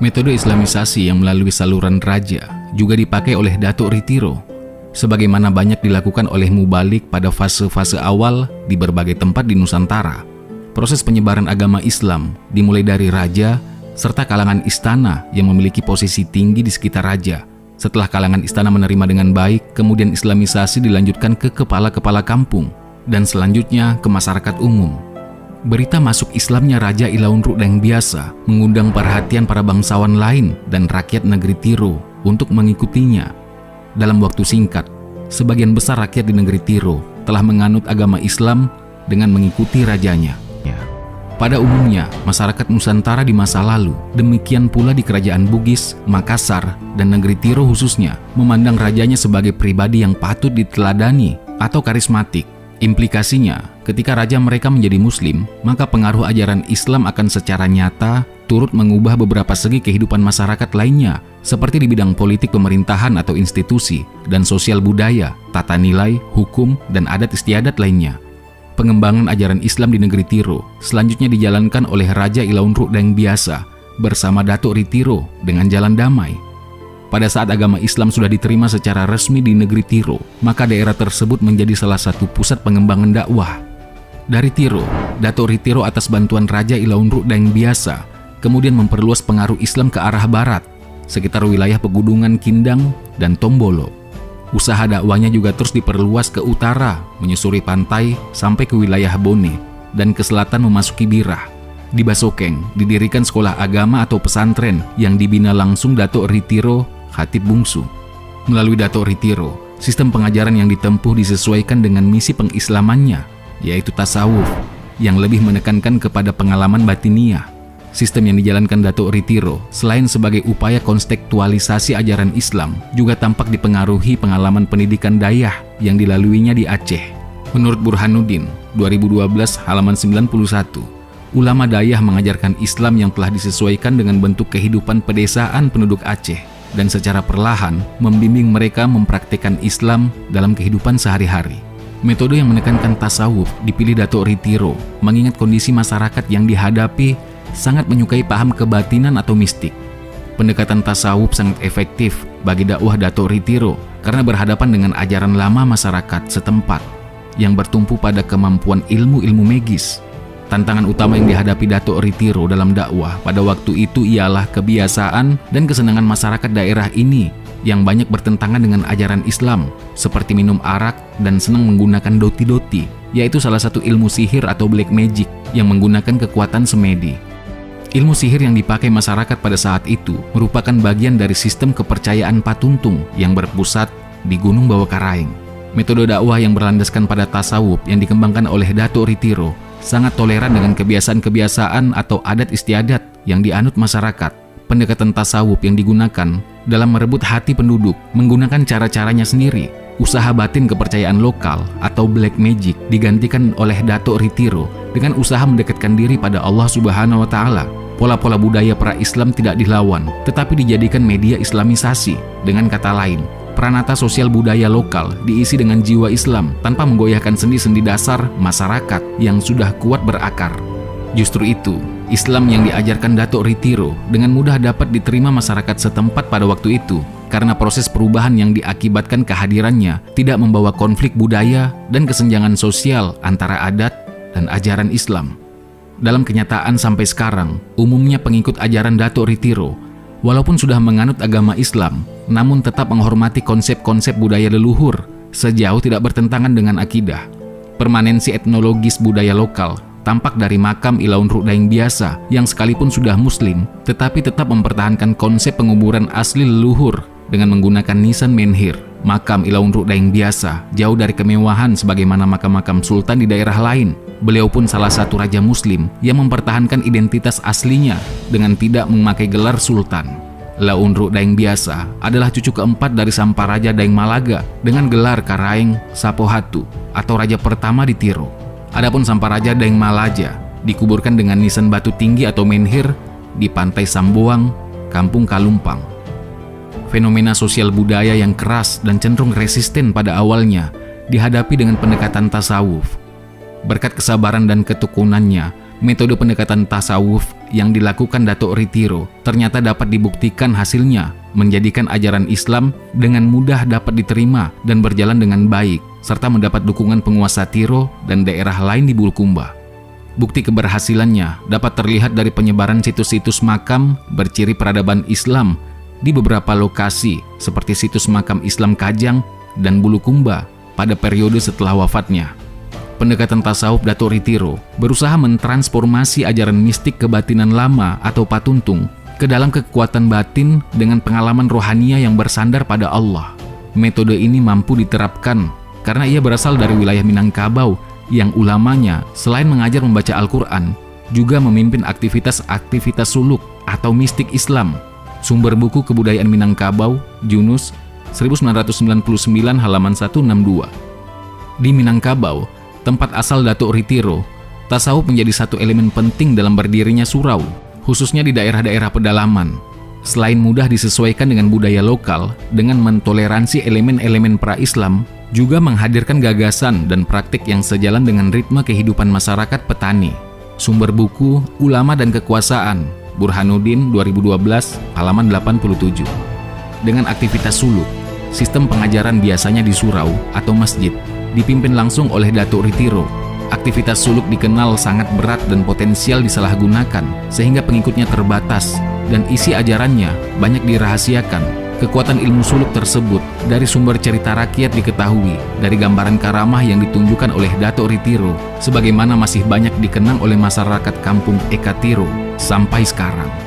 Metode Islamisasi yang melalui saluran raja juga dipakai oleh Datuk Ritiro, sebagaimana banyak dilakukan oleh Mubalik pada fase-fase awal di berbagai tempat di Nusantara. Proses penyebaran agama Islam dimulai dari raja serta kalangan istana yang memiliki posisi tinggi di sekitar raja. Setelah kalangan istana menerima dengan baik, kemudian Islamisasi dilanjutkan ke kepala-kepala kampung dan selanjutnya ke masyarakat umum. Berita masuk Islamnya Raja Ilaun Rukdeng Biasa mengundang perhatian para bangsawan lain dan rakyat negeri Tiro untuk mengikutinya. Dalam waktu singkat, sebagian besar rakyat di negeri Tiro telah menganut agama Islam dengan mengikuti rajanya. Pada umumnya, masyarakat Nusantara di masa lalu, demikian pula di kerajaan Bugis, Makassar, dan negeri Tiro khususnya, memandang rajanya sebagai pribadi yang patut diteladani atau karismatik. Implikasinya, ketika raja mereka menjadi muslim, maka pengaruh ajaran Islam akan secara nyata turut mengubah beberapa segi kehidupan masyarakat lainnya, seperti di bidang politik pemerintahan atau institusi, dan sosial budaya, tata nilai, hukum, dan adat istiadat lainnya. Pengembangan ajaran Islam di negeri Tiro selanjutnya dijalankan oleh Raja Ilaun Rukdeng Biasa bersama Datuk Ritiro dengan jalan damai. Pada saat agama Islam sudah diterima secara resmi di negeri Tiro, maka daerah tersebut menjadi salah satu pusat pengembangan dakwah. Dari Tiro, Datuk Ritiro atas bantuan Raja Ilaun Rukdeng Biasa kemudian memperluas pengaruh Islam ke arah barat, sekitar wilayah pegunungan Kindang dan Tombolo. Usaha dakwahnya juga terus diperluas ke utara, menyusuri pantai sampai ke wilayah Bone, dan ke selatan memasuki Birah. Di Basokeng didirikan sekolah agama atau pesantren yang dibina langsung Datuk Ritiro Khatib Bungsu. Melalui Datuk Ritiro, sistem pengajaran yang ditempuh disesuaikan dengan misi pengislamannya, yaitu tasawuf, yang lebih menekankan kepada pengalaman batiniah. Sistem yang dijalankan Datuk Ritiro, selain sebagai upaya kontekstualisasi ajaran Islam, juga tampak dipengaruhi pengalaman pendidikan dayah yang dilaluinya di Aceh. Menurut Burhanuddin, 2012 halaman 91, ulama dayah mengajarkan Islam yang telah disesuaikan dengan bentuk kehidupan pedesaan penduduk Aceh, dan secara perlahan membimbing mereka mempraktikkan Islam dalam kehidupan sehari-hari. Metode yang menekankan tasawuf dipilih Datuk Ritiro, mengingat kondisi masyarakat yang dihadapi sangat menyukai paham kebatinan atau mistik. Pendekatan tasawuf sangat efektif bagi dakwah Datuk Ritiro karena berhadapan dengan ajaran lama masyarakat setempat yang bertumpu pada kemampuan ilmu-ilmu magis. Tantangan utama yang dihadapi Datuk Ritiro dalam dakwah pada waktu itu ialah kebiasaan dan kesenangan masyarakat daerah ini yang banyak bertentangan dengan ajaran Islam, seperti minum arak dan senang menggunakan doti-doti, yaitu salah satu ilmu sihir atau black magic yang menggunakan kekuatan semedi. Ilmu sihir yang dipakai masyarakat pada saat itu merupakan bagian dari sistem kepercayaan Patuntung yang berpusat di Gunung Bawakaraeng. Metode dakwah yang berlandaskan pada tasawuf yang dikembangkan oleh Datuk Ritiro sangat toleran dengan kebiasaan-kebiasaan atau adat istiadat yang dianut masyarakat. Pendekatan tasawuf yang digunakan dalam merebut hati penduduk menggunakan cara-caranya sendiri. Usaha batin kepercayaan lokal atau black magic digantikan oleh Datuk Ritiro dengan usaha mendekatkan diri pada Allah Subhanahu wa Ta'ala. Pola-pola budaya pra-Islam tidak dilawan, tetapi dijadikan media Islamisasi. Dengan kata lain, peranata sosial budaya lokal diisi dengan jiwa Islam tanpa menggoyahkan sendi-sendi dasar masyarakat yang sudah kuat berakar. Justru itu, Islam yang diajarkan Datuk Ritiro dengan mudah dapat diterima masyarakat setempat pada waktu itu karena proses perubahan yang diakibatkan kehadirannya tidak membawa konflik budaya dan kesenjangan sosial antara adat dan ajaran Islam. Dalam kenyataan sampai sekarang, umumnya pengikut ajaran Datuk Ritiro walaupun sudah menganut agama Islam, namun tetap menghormati konsep-konsep budaya leluhur sejauh tidak bertentangan dengan akidah. Permanensi etnologis budaya lokal tampak dari makam Ilaun Rukdeng Biasa yang sekalipun sudah muslim, tetapi tetap mempertahankan konsep penguburan asli leluhur dengan menggunakan nisan menhir. Makam Ilaun Rukdeng Biasa jauh dari kemewahan sebagaimana makam-makam sultan di daerah lain. Beliau pun salah satu raja muslim yang mempertahankan identitas aslinya dengan tidak memakai gelar sultan. Ilaun Rukdeng Biasa adalah cucu keempat dari Samparaja Daeng Malaga dengan gelar Karaeng Sapohatu atau raja pertama di Tiro. Adapun Samparaja Daeng Malaja dikuburkan dengan nisan batu tinggi atau menhir di pantai Samboang, Kampung Kalumpang. Fenomena sosial budaya yang keras dan cenderung resisten pada awalnya dihadapi dengan pendekatan tasawuf. Berkat kesabaran dan ketekunannya, Metode pendekatan tasawuf yang dilakukan Datuk Ritiro ternyata dapat dibuktikan hasilnya menjadikan ajaran Islam dengan mudah dapat diterima dan berjalan dengan baik, serta mendapat dukungan penguasa Tiro dan daerah lain di Bulukumba. Bukti keberhasilannya dapat terlihat dari penyebaran situs-situs makam berciri peradaban Islam di beberapa lokasi seperti situs makam Islam Kajang dan Bulukumba pada periode setelah wafatnya. Pendekatan tasawuf Datuk Ritiro berusaha mentransformasi ajaran mistik kebatinan lama atau patuntung ke dalam kekuatan batin dengan pengalaman rohania yang bersandar pada Allah. Metode ini mampu diterapkan karena ia berasal dari wilayah Minangkabau yang ulamanya selain mengajar membaca Al-Quran, juga memimpin aktivitas-aktivitas suluk atau mistik Islam. Sumber buku Kebudayaan Minangkabau, Junus, 1999 halaman 162. Di Minangkabau, tempat asal Datuk Ritiro, tasawuf menjadi satu elemen penting dalam berdirinya surau, khususnya di daerah-daerah pedalaman. Selain mudah disesuaikan dengan budaya lokal, dengan mentoleransi elemen-elemen pra-Islam, juga menghadirkan gagasan dan praktik yang sejalan dengan ritme kehidupan masyarakat petani. Sumber buku Ulama dan Kekuasaan, Burhanuddin 2012, halaman 87. Dengan aktivitas suluk, sistem pengajaran biasanya di surau atau masjid, dipimpin langsung oleh Datuk Ritiro. Aktivitas suluk dikenal sangat berat dan potensial disalahgunakan, sehingga pengikutnya terbatas, dan isi ajarannya banyak dirahasiakan. Kekuatan ilmu suluk tersebut dari sumber cerita rakyat diketahui dari gambaran karamah yang ditunjukkan oleh Datuk Ritiro, sebagaimana masih banyak dikenang oleh masyarakat kampung Ekatiro sampai sekarang.